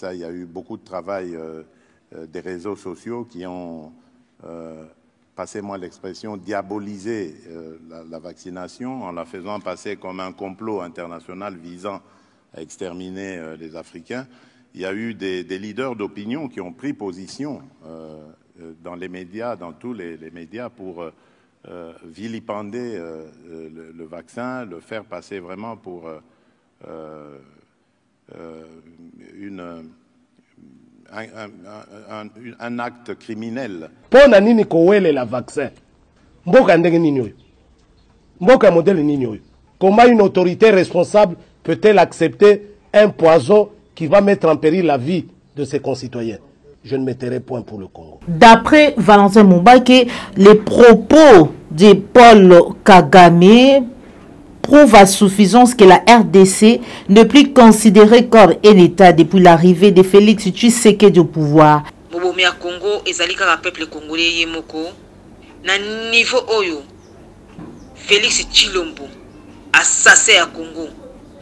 Il y a eu beaucoup de travail des réseaux sociaux qui ont, passez-moi l'expression, diabolisé la vaccination en la faisant passer comme un complot international visant à exterminer les Africains. Il y a eu des leaders d'opinion qui ont pris position dans les médias, dans tous les médias, pour vilipender le vaccin, le faire passer vraiment pour un acte criminel. Pour nini kowele la vaccin mboka ndenge nini oyo mboka modèle nini oyo comment une autorité responsable peut-elle accepter un poison qui va mettre en péril la vie de ses concitoyens? Je ne mettrai point pour le Congo. D'après Valentin Mumbake, les propos de Paul Kagame prouvent à suffisance que la RDC ne plus considérée comme un État depuis l'arrivée de Félix Tshisekedi au pouvoir. Mobomia Congo ezalika ka peuple congolais yemoko na niveau oyo Félix Tshilombo assassin à Congo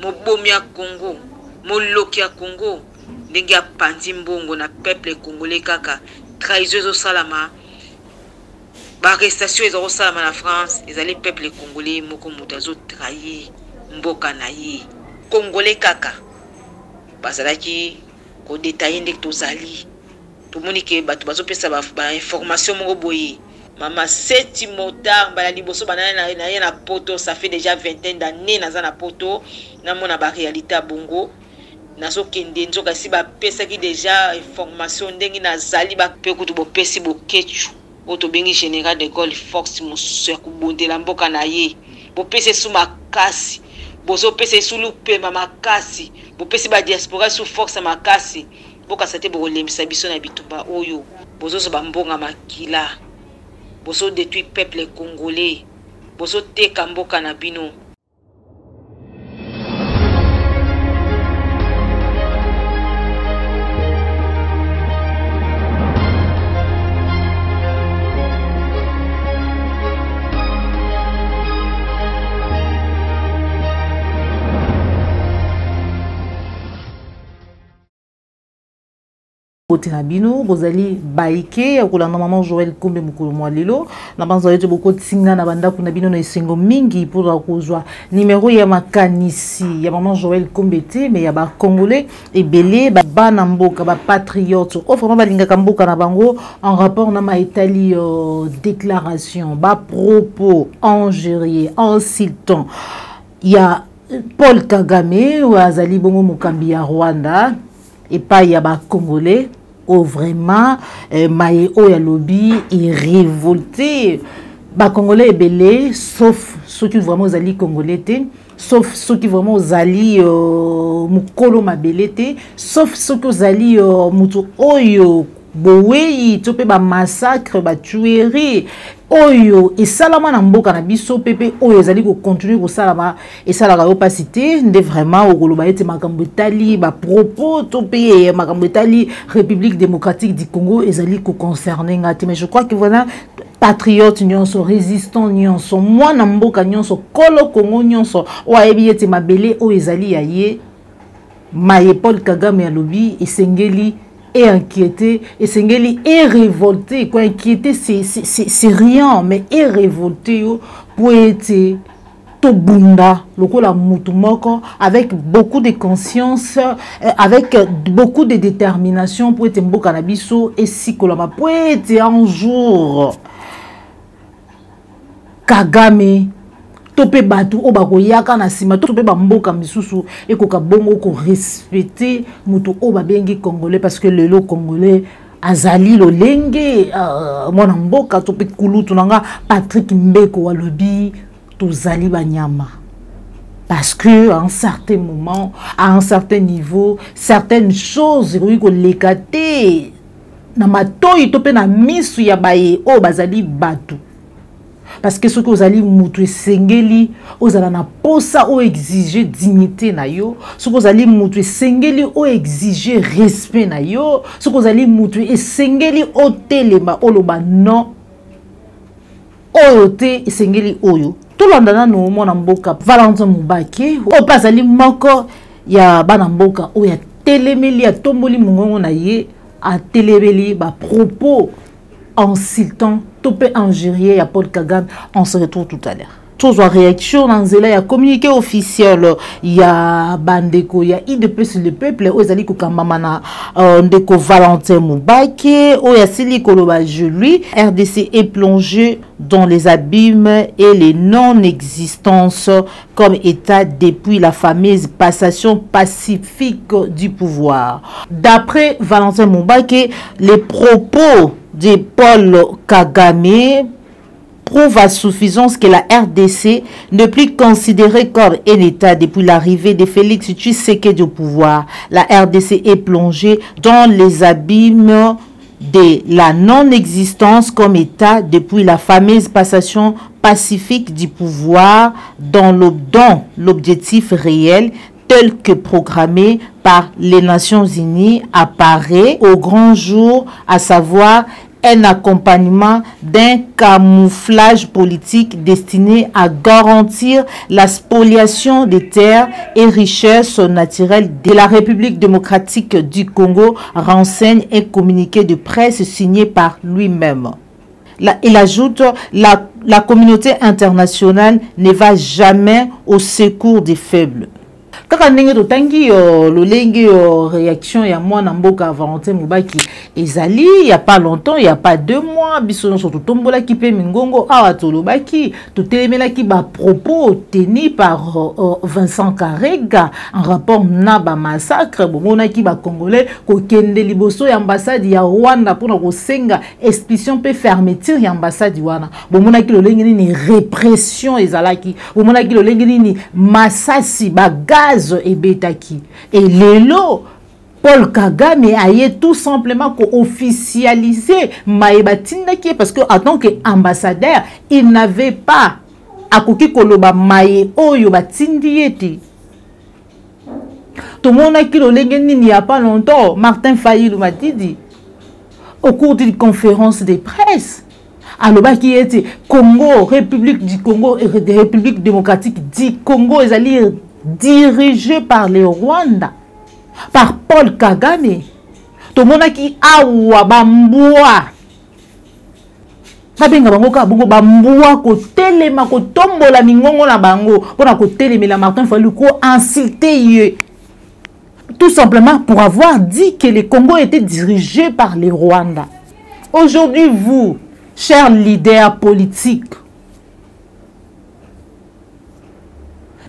mobomia Congo molokia Congo ndenge apandi mbongo na peuple congolais kaka trahison au salama ba arrestation ezalo salama na France ezali peuple congolais moko mutazo trahir mboka na ye congolais kaka bazalaki ko détailler ndek tozali tomoni ke bato bazopesa ba information moko boye mama seti motard bala liboso banana na na poto ça fait déjà 20 d'années naza na poto na mona ba réalité bongo nazo kende nzoka si ba pesa ki déjà information ndenge nazali ba pe kutu bo pesi bo kechu oto bengi général de Gaulle Fox musu ku bondela mboka na ye bo pese su makasi bozo pese su lupe mama kasi bo pese ba diaspora su force makasi boka sate bo lembisa biso na bitumba oyo bozo so ba mbonga makila bozo détruit peuple congolais bozo teka mboka na bino. Bino Rosali Baike akolanda maman Joël Kombe mukolo mwalelo na banzo yetu boko tsinga na banda kuna bino na esengo mingi pour kozwa numéro ya makanisi ya maman Joël Kombe te mais ya ba congolais ebele ba bana mboka ba patriote o vraiment balinga mboka na bango en rapport na ma Italie déclaration ba propos injurieux insultant ya Paul Kagame ou azali bongo mukambi ya Rwanda et pas ya ba congolais. Oh vraiment maye o ya lobby est révolté ba congolais ebele sauf ceux qui vraiment zali congolais te sauf ceux qui vraiment zali mukolo mabele te sauf ceux qui zali mutu oyo boweyi to pe ba massacre ba tuerie oyo et salama na mboka na biso pepe oyo zali ko continuer ko salama et ça la opacité nde vraiment okoloba ete makambo etali ba propos to pe makambo etali République démocratique du Congo ezali ko concerner ngati mais je crois que voilà patriote nyonso résistant nyonso mwana mboka nyonso kolo Congo nyonso oyebi ete mabele oyo ezali ya ye maye Paul Kagame ya lobi esengeli et inquiété, et Sengeli est révolté. Quoi, inquiété, c'est rien, mais est révolté pour être Tobunda, lokola mutumoko, avec beaucoup de conscience, avec beaucoup de détermination pour être mboka na biso et si kolama pour être un jour Kagame. Topé batu obako yaka na sima topé ba mboka misusu et ko kabongo ko respecter mutu oba bengi congolais parce que le lo congolais azali lo lenge mona mboka topé kulutu nanga Patrick Mbeko walobi tozali banyama parce que à un certain moment à un certain niveau certaines choses oui ko lekate na matoyi topé na misu ya baye o bazali batu. Parce que ce que vous allez moutrer sengeli, vous allez na posa ou exiger dignité na yo. Ce que vous allez moutrer sengeli ou exiger respect na yo. Ce que vous allez moutrer sengeli o telema oloba non. Oyote sengeli oyo. Tout le monde na mboka Valentin Mumbake. O pasali moko ya bana mboka o ya téléméli a tomboli mongongo na ye a téléméli ba propos insultant topé injurier à Paul Kagame. On se retrouve tout à l'heure. Chose en réaction dans il y a communiqué officiel, il y a Bandeko, il y a IDP sur le peuple, où il y a Kamamana Ndeko Valentin Moubake, où il y a Sili Koloba Julie. RDC est plongé dans les abîmes et les non-existences comme État depuis la fameuse passation pacifique du pouvoir. D'après Valentin Moubake, les propos de Paul Kagame prouve à suffisance que la RDC n'est plus considérée comme un État depuis l'arrivée de Félix Tshisekedi au pouvoir. La RDC est plongée dans les abîmes de la non-existence comme État depuis la fameuse passation pacifique du pouvoir dans l'objectif réel tel que programmé par les Nations Unies apparaît au grand jour, à savoir un accompagnement d'un camouflage politique destiné à garantir la spoliation des terres et richesses naturelles de la République démocratique du Congo, renseigne un communiqué de presse signé par lui-même. Il ajoute, la communauté internationale ne va jamais au secours des faibles. Kaka ndenge totangi lolenge réaction ya mwana mboka Valentin Moubaki ezali il y a pas longtemps, il y a pas 2 mois biso surtout tombola ki pe mingongo awa tolobaki totelemela ki ba propos tenus par Vincent Karega en rapport na ba massacre bomona ki ba congolais ko kende liboso ya ambassade ya Rwanda pour ko senga expulsion pe fermeture ya ambassade wana bomona ki lolenge ni répression ezalaki bomona ki lolenge ni masasi ba gaz et betaki et lelo Paul Kagame a tout simplement officialisé Maïbatindaki parce que en tant qu'ambassadeur il n'avait pas akoki koloba maye oyo batindi ete tout le monde a il n'y a pas longtemps Martin Fayulu m'a dit au cours d'une conférence de presse alors qui était Congo République du Congo et République démocratique du Congo ils allaient dirigé par le Rwanda, par Paul Kagame. Tout le monde qui a bamboua. Sabenga bango ka bongo bamboua ko telema ko tombola mingongo na bango pona ko telemela Martin Fayulu ko insulter tout simplement pour avoir dit que le Congo était dirigé par le Rwanda. Aujourd'hui vous, chers leaders politiques,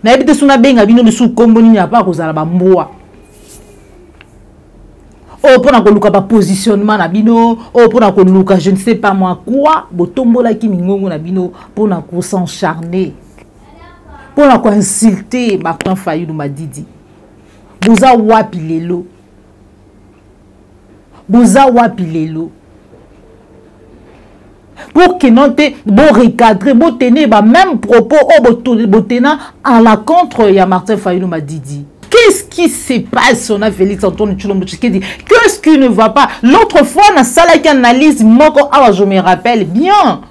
na ebite suna benga bino bisu kombo ni ya pa kozala bamboa o pona ko luka ba positionnement na bino o pona ko luka je ne sais pas moi quoi botombola ki mingongo na bino pona ko s'encharner pona ko insulter Martin Fayulu Madidi boza wapi lelo pour que non te bon recadrer bon tenir ba même propos au botena à la contre ya Martin Fayulu Madidi. Qu'est-ce qui se passe on a Félix Antoine Tshilombo Tshisekedi? Qu'est-ce qui ne va pas? L'autre fois na salaki analyse moko awa je me rappelle bien.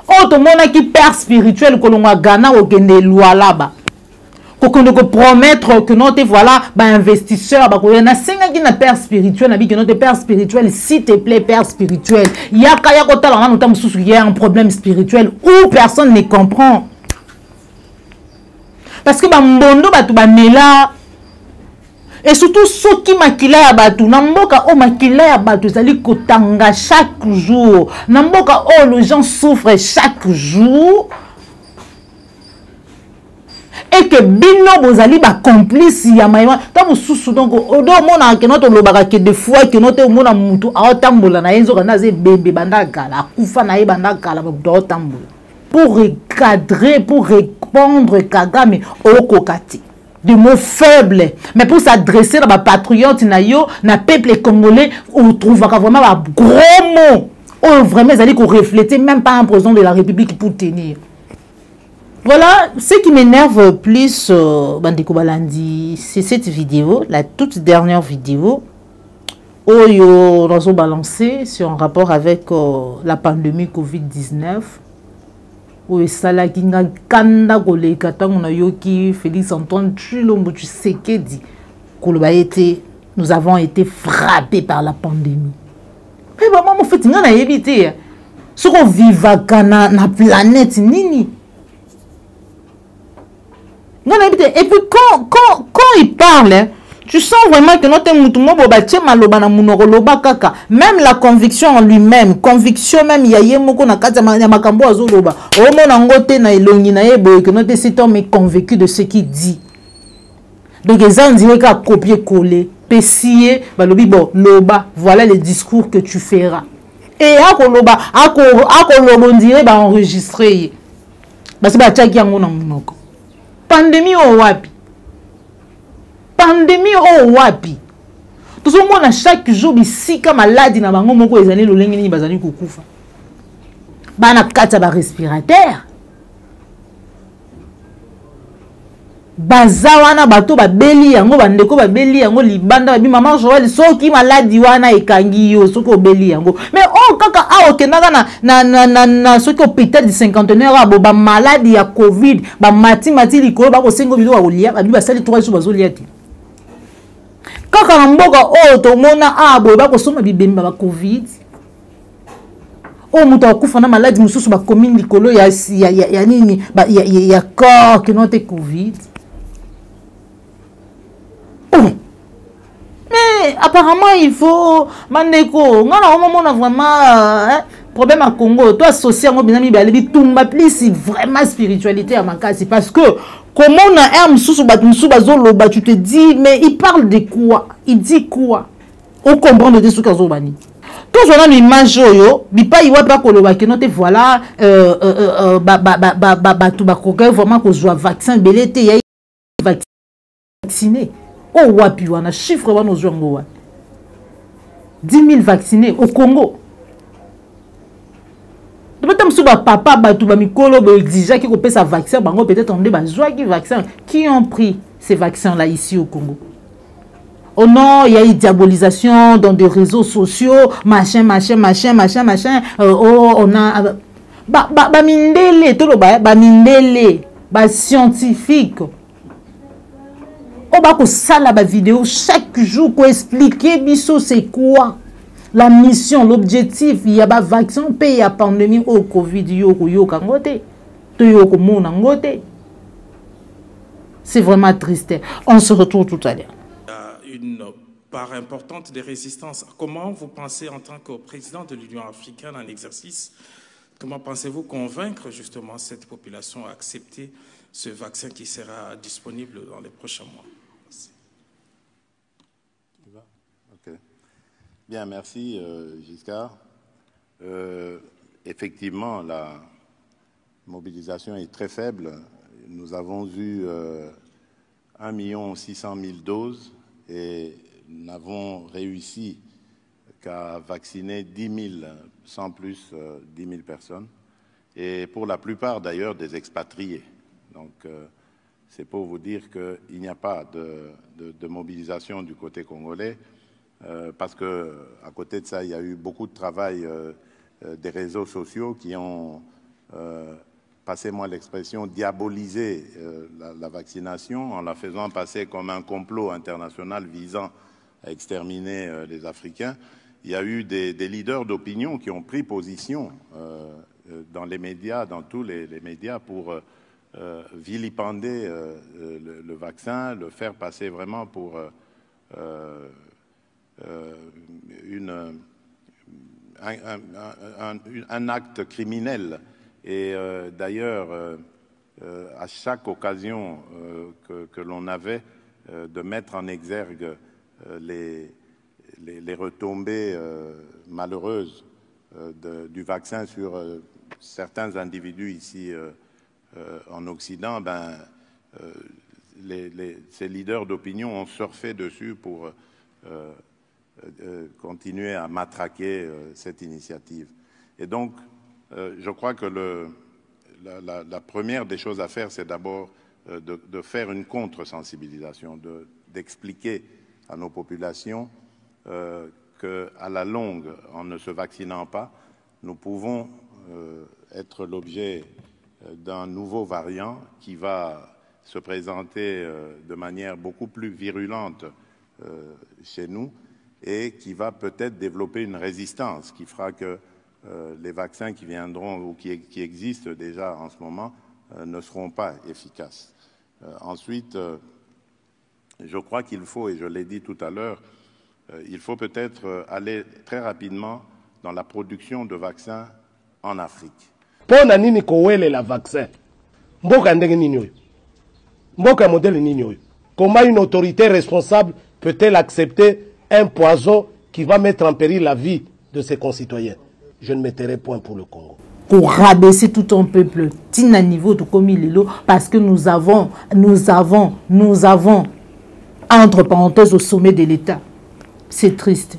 Oh tout le monde qui père spirituel kolonga Ghana au kende lualaba. Qu'on ne promettre que notre voilà investisseur na senga qui na père spirituel na bi que notre père spirituel s'il te plaît père spirituel il y a un problème spirituel où personne ne comprend parce que mbondo batu bamela et surtout ceux qui makila ya batu na mboka o makila ya batu zali kotanga chaque jour na mboka o les gens souffrent chaque jour et que bino bozali ba complice ya maïma ta mususu donc odo mona ke noto lobaka ke de fois ke noto mona mutu aotambola na yenzo kana ze bébé bandagala kufa na bandagala ba otambola pour recadrer pour répondre Kagame au kokati de mots faibles mais pour s'adresser à ba patriote na yo na peuple congolais on trouve vraiment ba gros mots on vraiment zali ko refléter même pas un président de la République pour tenir. Voilà, ce qui m'énerve plus, Bandeko Balandi, c'est cette vidéo, la toute dernière vidéo, où nous avons balancé sur un rapport avec la pandémie Covid-19, où Sala Kinga Kanda Goleka Tangonayoki, Félix Antoine Tshilombo Tshisekedi, nous avons été frappés par la pandémie. Mais maman, en fait, on a évité. Ce qu'on vit na planète, nini. Et puis quand il parle, tu sens vraiment que notre moutouma bobache maloba na munokoloba kaka. Même la conviction en lui-même, conviction même yaye moko na kati ya makambo azoloba. Omo na ngote na elongi na yebo que notre cet homme est convaincu de ce qu'il dit. Donc les gens diraient qu'à copier-coller, pessier, balobi bon loba, voilà le discours que tu feras. Et à koloba, on dirait bah enregistrer. Parce que bah tchaki yango na munoko. Pandémie au wapi. Pandémie au wapi. Tout ce monde à chaque jour ici comme maladie na bango moko ezali lolenge ni bazali kokufa. Bana kata ba respirateur. Baza wana bato ba beli yango bandeko ba beli yango libanda ba maman Joël soki maladie wana ekangi yo soki obeli yango. Mais oh kaka a okendaka na soki hôpital de cinquantenaire abo ba maladie ya Covid ba mati likolo ba ko sengo bilo olia ba ba sali 3 jours bazolia ti. Kaka na mboka o to mona abo ba ko soma bibemba ba Covid. O muto akufa na maladie mususu ba commune likolo ya nini ba ya corps que non te Covid. Mais apparemment il faut mandeko on a vraiment problème à Congo toi associé ngo binami balebi tumba plus vraiment spiritualité à makasi parce que comment on a un mususu bazoloba tu te dis mais il parle de quoi, il dit quoi, on comprend de ce kazo bani tout on a une image yo bipa iwa pa koloba que non te voilà tu ba koka vraiment ko joie vaccin belete ya vacciné. Oh, wapi wana chiffre wana ozwango wa 10 000 vaccinés au Congo. Peut-être que papa batu ba mikolo ba exige ki ko pesa vaccin bango peut-être on ba joie qui vaccin qui ont pris ces vaccins là ici au Congo. Oh non, il y a eu diabolisation dans des réseaux sociaux, machin. Oh, on a ba mindele to lo ba mindele ba scientifique. On va ça la vidéo chaque jour pour expliquer biso c'est quoi la mission, l'objectif. Il y a pas vaccin pays à pandémie au Covid yo kangote to yo ko mona ngote. C'est vraiment triste. On se retrouve tout à l'heure. Une part importante des résistances. Comment vous pensez en tant que président de l'Union africaine en exercice, comment pensez-vous convaincre justement cette population à accepter ce vaccin qui sera disponible dans les prochains mois? Okay. Bien, merci Giscard. Effectivement, la mobilisation est très faible. Nous avons eu 1 600 000 doses et nous n'avons réussi qu'à vacciner 10 000, sans plus 10 000 personnes. Et pour la plupart d'ailleurs des expatriés. Donc c'est pour vous dire qu'il n'y a pas de mobilisation du côté congolais. Parce que à côté de ça, il y a eu beaucoup de travail des réseaux sociaux qui ont, passez-moi l'expression, diabolisé la vaccination en la faisant passer comme un complot international visant à exterminer les Africains. Il y a eu des leaders d'opinion qui ont pris position dans les médias, dans tous les médias, pour vilipender le vaccin, le faire passer vraiment pour un acte criminel. Et d'ailleurs, à chaque occasion que l'on avait de mettre en exergue les retombées malheureuses du vaccin sur certains individus ici en Occident, ces leaders d'opinion ont surfé dessus pour continuer à matraquer cette initiative. Et donc, je crois que la première des choses à faire, c'est d'abord de faire une contre-sensibilisation, d'expliquer à nos populations qu'à la longue, en ne se vaccinant pas, nous pouvons être l'objet d'un nouveau variant qui va se présenter de manière beaucoup plus virulente chez nous et qui va peut-être développer une résistance qui fera que les vaccins qui viendront ou qui existent déjà en ce moment ne seront pas efficaces. Ensuite, je crois qu'il faut, et je l'ai dit tout à l'heure, il faut peut-être aller très rapidement dans la production de vaccins en Afrique. Pona nini kowele la vaccin? Mboka ndenge nini oyo? Mboka modèle nini oyo? Comment une autorité responsable peut-elle accepter un poison qui va mettre en péril la vie de ses concitoyens? Je ne mettrai point pour le Congo. Pour rabaisser tout un peuple, tina niveau de comme il est là, parce que nous avons, entre parenthèses, au sommet de l'État. C'est triste.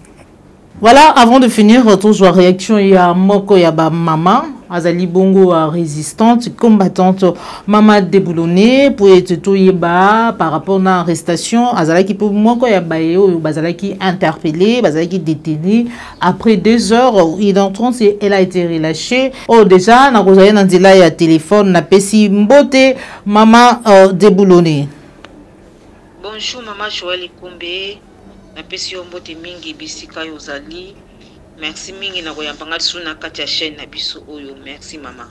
Voilà, avant de finir, toujours réaction, il y a Moko Yaba Maman, Azali Bongo résistante, combattante, Maman déboulonnée, pour être tout yeba par rapport à l'arrestation, Azalaki pour Moko Yaba Eo, Bazalaki interpellé, Bazalaki détenu. Après 2 heures, il est en transe et elle a été relâchée. Oh, déjà, na Rosalie Nandila y a téléphone, na Pessi Mbote, Maman déboulonnée. Bonjour, Maman Joël Kombe. Napesi yo mbote mingi bisika yo zali. Merci mingi na koyambanga suna kati ya chaîne na biso oyo. Merci maman.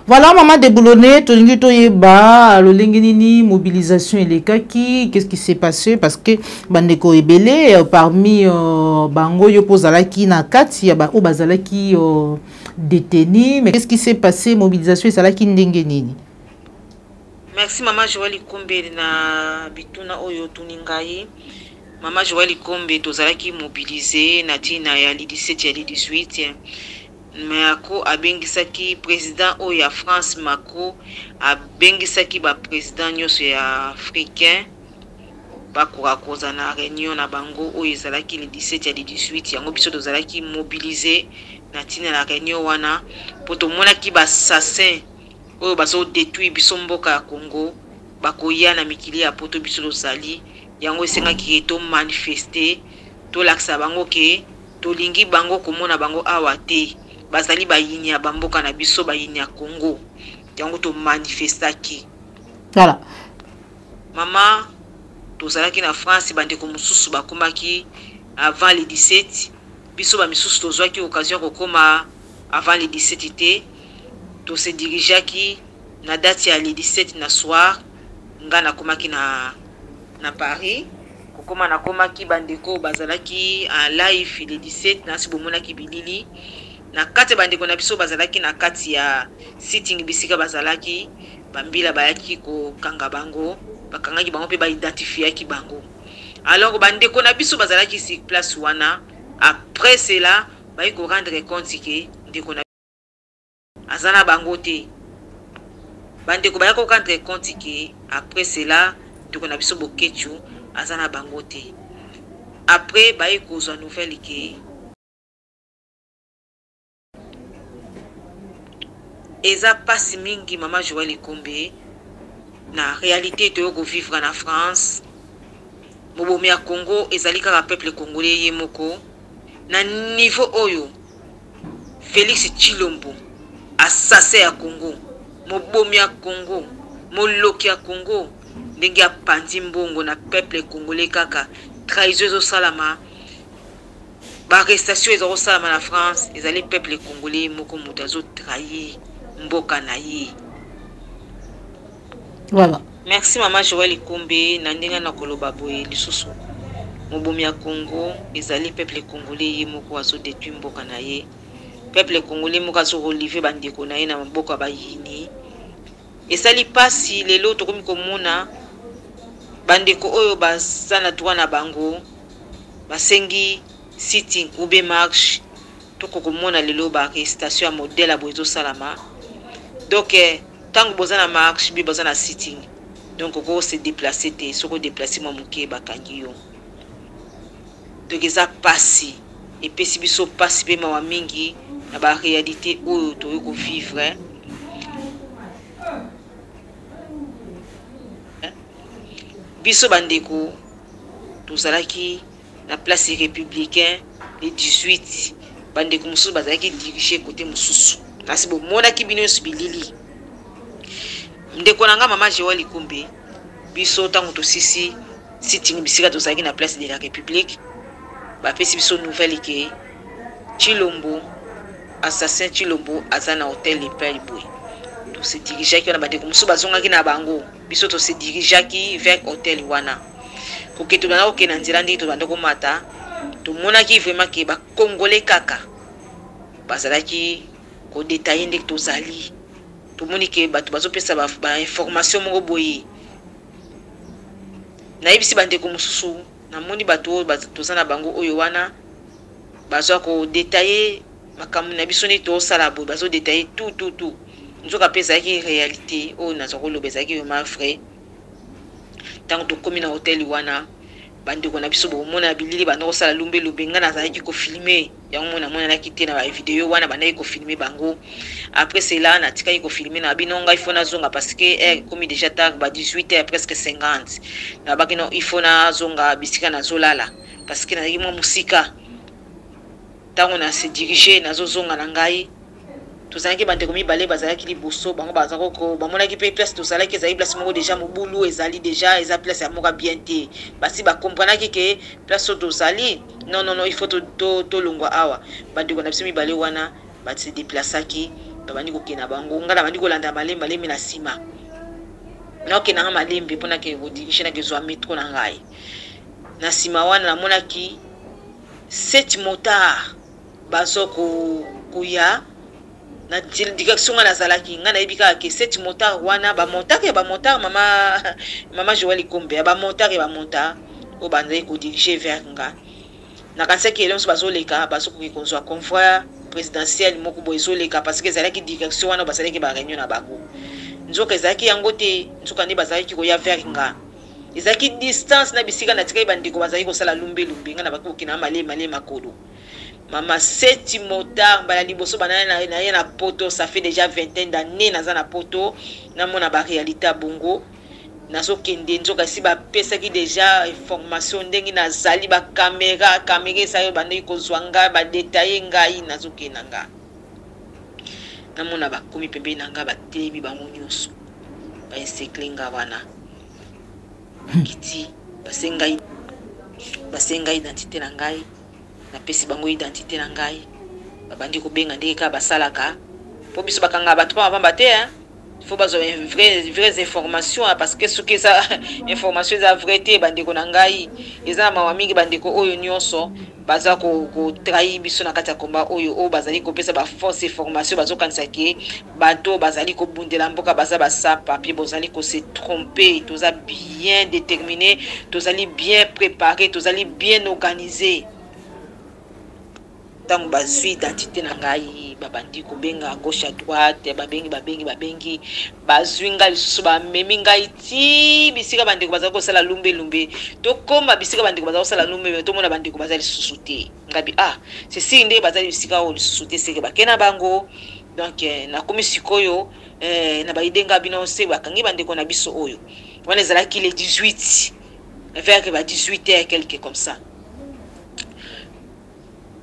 Voilà Maman déboulonnée, tolingi toyeba lolingi nini mobilisation elekaki, qu'est-ce qui s'est passé parce que bandeko ebele parmi bango yo pozalaki na kati ya ba o bazalaki détenu, mais qu'est-ce qui s'est passé mobilisation ezalaki ndenge nini? Merci Maman Joël Kombe na bituna oyo tuningai. Maman Joël Kombe tozalaki mobilisé na tina ya 17 ya 18 Macron abengisaki président o ya France. Macron abengisaki ba président nyonso ya africain bakoka koza na réunion na bango o ezalaki le 17 ya 18 yango biso tozalaki mobilisé na tina la réunion wana po tomonaki ba assassin oyo bazo détruire biso mboka ya Congo bakoya na mikili ya poto biso tozali yango esengaki to manifester to laksa bango ke to lingi bango komona bango awa te bazali bayini ya bamboka na biso bayini ya Congo yango to manifestaki. Voilà. Mama tozalaki na France bandeko mosusu bakomaki avant le 17 biso ba misusu tozwaki occasion kokoma avant le 17 te to se dirigeaki na date ya le 17 na soir nga nakomaki na Paris kokoma nakomaki bandeko bazalaki en live le 17 na sibomonaki bilili na kati bandeko na biso bazalaki na kati ya sitting bisika bazalaki bambila bayaki ko kanga bango bakangaki bango pe ba identifiaki bango alors bandeko na biso bazalaki sur place wana après cela bayi ko rendre compte que ndeko na azana bango te bandeko bayako rendre compte que après cela ndeko na biso bokechu azana bango te après bayi kozwa nouvelle que eza pasi mingi Maman Joël Kombe na réalité to ko vivre na France mobomi ya Congo ezali kaka peuple congolais ye moko na niveau oyo Félix Tshilombo assassin ya Congo mobomi ya Congo moloki ya Congo ndenge ya pandi mbongo na peuple congolais kaka trahison zo salama ba arrestation ezo salama na France ezali peuple congolais moko mutazo trahir mboka na ye. Voilà. Merci Maman Joël Kombe na ndenge na koloba boye lisusu mobomi ya Congo ezali peuple congolais ye moko azo détruire mboka na ye peuple congolais moko azo relever bandeko na ye na mboka bayini esali pasi lelo tokomi komona bandeko oyo basana droit na bango basengi sitting ou bien marche toko komona lelo ba arrestation ya modèle ya bozo salama donc tango bozana marche bi bozana sitting donc ko se déplacer te soko déplacer mo muke bakangi yo donc eza pasi et pesi biso pasi pe mawa mingi na ba réalité oyo to ko vivre biso bandeko tozalaki na place républicain le 18 bandeko mususu bazalaki diriger côté mususu nasi bo monaki bino sibilili ndeko nanga Maman Joël Kombe biso tango tosisi sitting bisika tozalaki na place de la République bapesi biso nouvelle ke Chilombo assassin Chilombo aza na hôtel Le Père Boy. To se dirigeaki wana bandeko mosusu bazongaki na bango biso to se dirigeaki vers hôtel wana koke tobanda kokende na nzela ndenge tobanda komata tomonaki vraiment ke bakongole kaka bazalaki kodetaye ndenge tozali tomoni ke bato bazopesa bainformation moko boye nayebisi bandeko mosusu namoni bato toza na bango oyo wana bazwa kodetaye makambo na biso nde tosala boye bazodetaye tout nzoka mpe ezalaki réalité oyo nazwa koloba ezalaki vraiment vrai ntango tokomi na hotel wana bandeko na biso bomona bilili banda kosala lumbe nga nazalaki kofilme yango mona monanaki te na bavideo wana bandaki kofilme bango après cela natikaki kofilme na bino ngai ifo nazonga parce que komi déjà tard ba 18h presque 50 nabaki no ifo nazonga bisika nazolala parce que nazalaki mwa musika ntango na se diriger nazozonga na ngai tozalaki bandeko mibale bazalaki liboso bango bazako bamonaki pe place tozalaki ezali place moko déjà mobulu ezali déjà eza place ya moka bien te basi bakomprenaki ke place oyo tozali non il faut tolongwa awa bandeko na biso mibale wana base déplaçaki babandi kokende na bango ngai nabandi kolanda malembe na nsima nakokende nanga malembe mpona ke kodirige nake zwa metro na ngai na nsima wana namonaki 7 motard bazo koya na direction na zalaki nga na yebika ke 7 motard wana ba motard mama Joël Kombe ba motard o banzai ko diriger vers nga na kanisa ke elonso bazoleka baso ko konzwa convoi présidentiel moko bozoleka parce que zalaki direction wana bazalaki ba réunion na bango nzoka ezalaki yango te nzoka ndi bazalaki ko ya vers nga ezalaki distance na bisika na tika bandiko bazalaki ko sala lumbe nga na bako kina male makolo Mama 7 motard bala liboso banana na poto ça fait déjà 20 d'années naza na poto na mona ba réalité bongo nazo kende nzoka si ba pesa ki déjà information ndenge na zali ba caméra ça yo bande ko zwanga ba détailler ngai nazo kenanga na mona ba komi pembe nanga ba telemi bango nyonso ba inseklinga wana kiti basenga identité na ngai na pesi bango identité na ngai babandi ko benga ndenge ka basalaka po biso bakanga bato pa mabamba te il faut bazo vraies informations parce que ce que ça information za vrai te bandeko na ngai eza mawa mingi bandeko oyo nyonso baza ko trahir biso na kati ya komba oyo o bazali ko pesa ba fausse information bazo kanisa ke bato bazali ko bundela mboka baza basa papier bozali ko se tromper toza bien déterminé tozali bien préparé tozali bien organisé tango bazwi identité na ngai babandi ko benga à gauche à droite babengi bazwi ngai lisusu bamemi ngai ti bisika bandeko baza kosala lumbe to koma bisika bandeko baza kosala lumbe to mona bandeko baza lisusu te ngabi c'est si nde baza bisika o lisusu te seke bakena bango donc na komi sikoyo na baidenga bino se bakangi bandeko na biso oyo wana ezalaki le 18 vers 18h quelque comme ça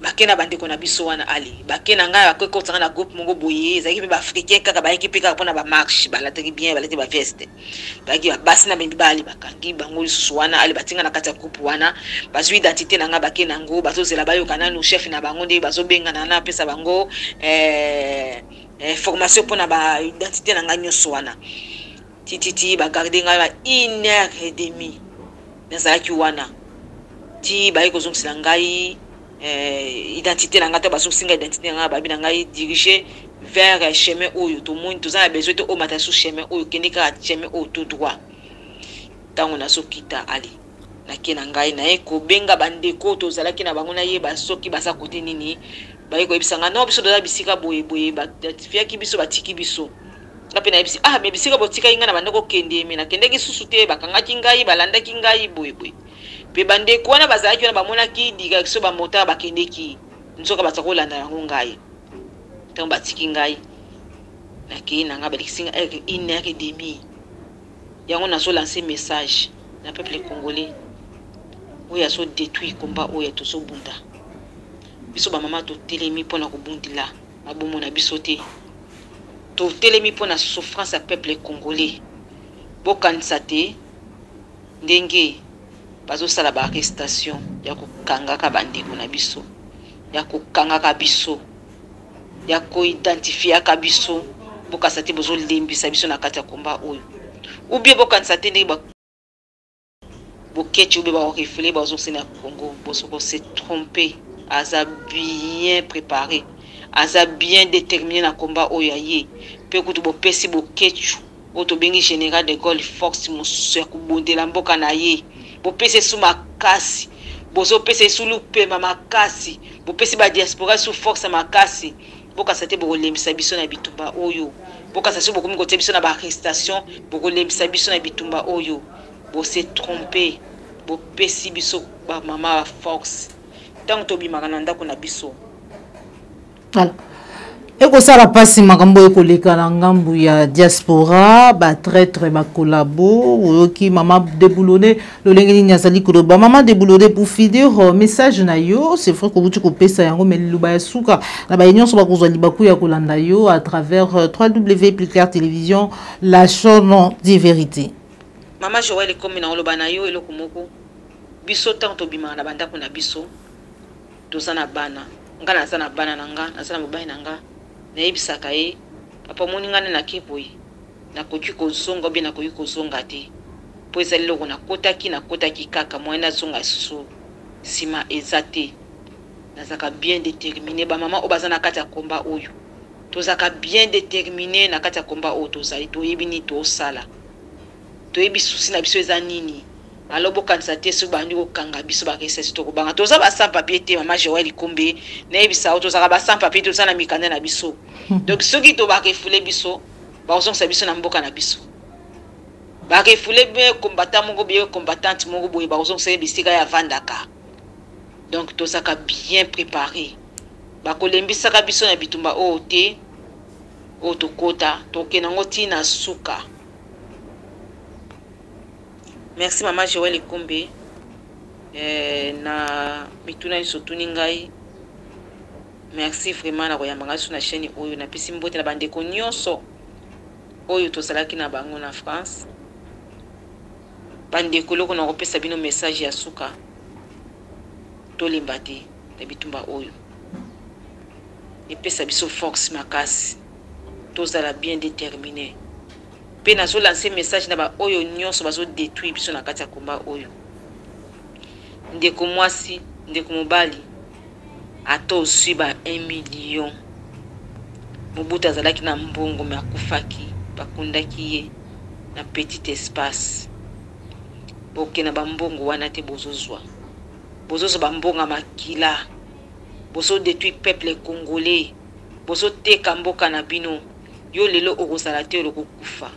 bakena bandeko na biso wana ali bakena ngai akokotanga na groupe mongo boye ezaki pe ba africain kaka ba équipe kaka pona ba marche balataki bien balati ba veste baki ba basi na mibali bakangi bango lisusu wana ali batinga na kati ya groupe wana bazwi identité na nga bakena ngo bazozela bayokana no chef na bango nde bazobenga na pesa bango formation pona ba identité na nga nyonso wana tititi ba garder nga 1h30 nazalaki wana ti ba ekozongisa ngai identité na ngata baso singa identité na babi na ngai diriger vers chemin oyo to monde to za besoin to o mata sous chemin oyo kenika chemin oyo tout droit tango na sokita ali na kena ngai na eko benga bandeko to zalaki na bango na ye basoki basa kote nini ba eko ebisanga no biso doza bisika boye ba fiaki biso batiki biso ngape na ebisi me bisika botika inga na bandeko kende me na kendeki susu te bakangaki ngai balandaki ngai boye pe bandeko wana bazalaki wana bamonaki direction ba motard bakendeki nzoka batako kolanda yango ngai tango batiki ngai na ke na nga balikisinga 1h30 yango nazo lancer message na peuple congolais oya so détruit combat oya to so bunda biso ba mama to telemi pona ko bundila mabomo na biso te to telemi pona souffrance ya peuple congolais bokanisa te ndenge bazosala ba arrestation ya kokangaka bandeko na biso ya kokangaka biso ya koidentifiaka biso bokasa te bozolembisa biso na kati ya komba oyo ubie bokanisa te ndenge boketi ube barefule bazosena ya Congo bosoko se tromper aza bien préparé aza bien déterminé na komba oyo aye pe kutu bopesi bokechu oyo tobengi général de Gaulle force mosusu ya kobondela mboka na ye bopesi su makasi bozopesa su lupema makasi bopesi badiaspora su force makasi bokasa te bokolembisa biso na bitumba oyo bokasa su bokomi kotia biso na baarrestation bokolembisa biso na bitumba oyo bose tromper bopesi biso bamama ba force ntango tobimaka na ndako na biso. Voilà. Ekosala pasi makambo ekoleka na ngambu ya diaspora ba traître ba collabo oyoki mama déboulonné lolenge nini azali koloba mama déboulonné pour finir message na yo c'est vrai que vous kopesa yango mais luba ya suka na ba union so ba kozwa libaku ya kolanda yo à travers www.plusclair télévision la chaîne de vérité. Mama Joël comme na oloba na yo eloko moko biso tant to bima na bandako na biso tozana bana nga na sana bana nanga na sana mobali nanga na yebisaka ye papa moni ngana na kipoyi na koki kozonga bien na koki kozonga te po ezali loko na kotaki kaka mwana zonga susu sima ezate nazaka bien déterminé ba mama obazana kati ya komba oyo tozaka bien déterminé na kati ya komba oyo tozali toyebi ni tosala toyebi susi na biso eza nini alobo kanisa te so bandi ko kanga biso ba resesi to ko banga toza ba sans papier te mama Joël Kombe na yebisa to za ba sans papier to za na mikanda na biso donc soki to ba refule biso ba ozongisa biso na mboka na biso ba refule be combattant moko be combattante moko boye ba ozongisa bisika ya vandaka donc to za ka bien préparé ba kolembisa ka biso na bitumba o te o to kota to kenango tina suka. Merci Maman Joël Kombe na mituna isotu ningai. Merci vraiment na koyambanga sur na chaîne oyo na pesi mbote na bandeko nyonso oyo tosalaki na bango na France. Bandeko loko na kopesa bino message ya suka tolemba te na bitumba oyo. Epesa biso force makasi. Tozala bien déterminé. Pe nazo lancer message na ba oyo nyonso bazo détruire biso na kati ya komba oyo. Ndeko mwasi, ndeko mobali ato suiba 1 million. Mobutu azalaki na mbongo me akufaki bakundaki ye na petit espace. Boke na bambongo wana te bozozwa. Bozozo bambonga makila. Bozo détruire peuple congolais. Bozo teka mboka na bino. Yo lelo okozala te lokokufa.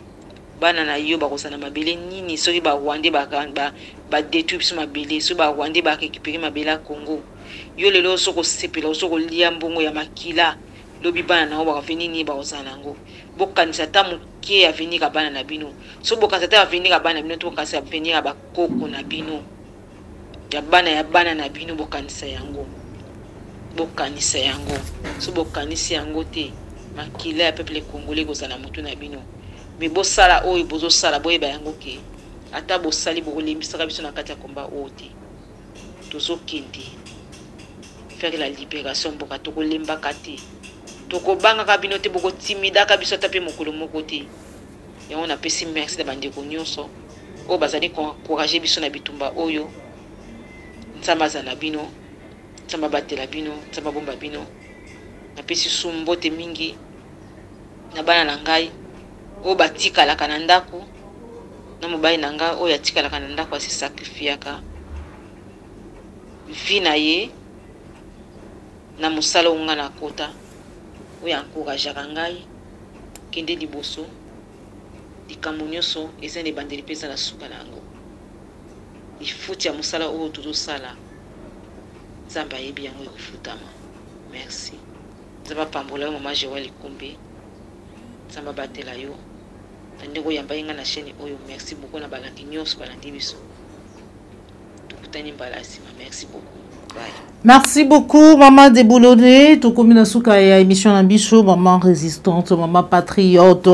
Bana na yo bakosana mabele nini soki ba Rwandais ba détruire biso mabele so ba Rwandais ba récupérer mabele à Congo yo lelo soko sepela soko lia mbongo ya makila lobi bana na ba venir ni ba osana ngo bokanisa ta muke ya venir ka bana na bino so bokanisa ta venir ka bana bino to kanisa venir ba koko na bino ya bana na bino bokanisa yango so bokanisa yango te makila ya peuple congolais kozana mutu na bino. Mais bo sala oyo bozo sala boye ba yango ke ata bo sali bo lembisa biso na kati ya komba ote tozo kende faire la libération boka to ko lemba kati to ko banga ka bino te boko timida ka biso tape mokolo moko te ya on a pesi merci da bande ko nyonso o bazali ko encourager biso na bitumba oyo nzamba za na bino nzamba batela bino nzamba bomba bino na pesi sumbote mingi na bana na ngai o batika la kanandako na mobali nanga o yatika la kanandako asi sacrifiaka vina ye na musala unga na kota o ya encourage ngai kende liboso dikamunyoso ezene bandeli pesa na suka nango ifuti ya musala o tuzo sala zamba yebi yango ekufutama. Merci zaba pambola Maman Joël Kombe zamba batela yo ndeko yamba inga na chaîne oyo. Merci beaucoup na balandi nyonso balandi biso tukutani mbalasima. Merci beaucoup. Merci beaucoup, maman déboulonnée. Tout comme souka et émission Nambicho, maman résistante, maman patriote,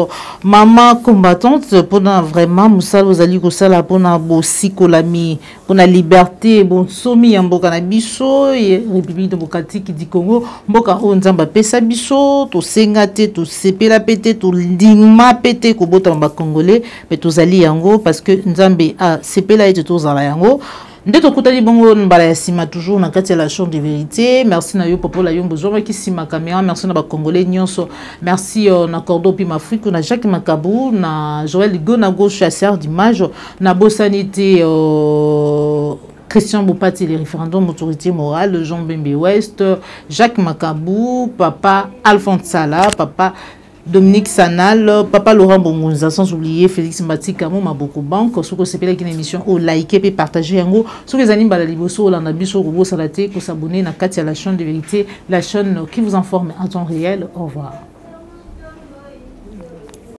maman combattante. Pendant vraiment, Moussa Ozali Kosala, pendant Bossi Kolami, pour la liberté, bon somi en Boka Nabicho, République démocratique du Congo, Boka Onzamba Pesa Bicho, to Sengate, to Sepela Pete, to Lingma Pete, Kobota Mba Congolais, mais to Zali Yango, parce que Nzambe a Sepela et to Zala Yango. Ndeto kutali bongo mbala ya sima toujours na kati ya la chambre de vérité. Merci na yo popo la yombo zoma ki sima caméra. Merci na ba congolais nyonso. Merci na Cordo pi Afrique na Jacques Makabou na Joël Ligo na gauche chasseur d'image na Bossanité Christian Boupati les référendums autorité morale Jean Bembe Ouest Jacques Makabou papa Alphonse Sala papa Dominique Sanal, Papa Laurent Bongonza, sans oublier Félix Matika, Maboko Banque, ce que c'est une émission au like et partager en gros. Ce que les animes Balaliboso, Landabiso, Robo Salate, pour s'abonner à la chaîne de vérité, la chaîne qui vous informe en temps réel. Au revoir.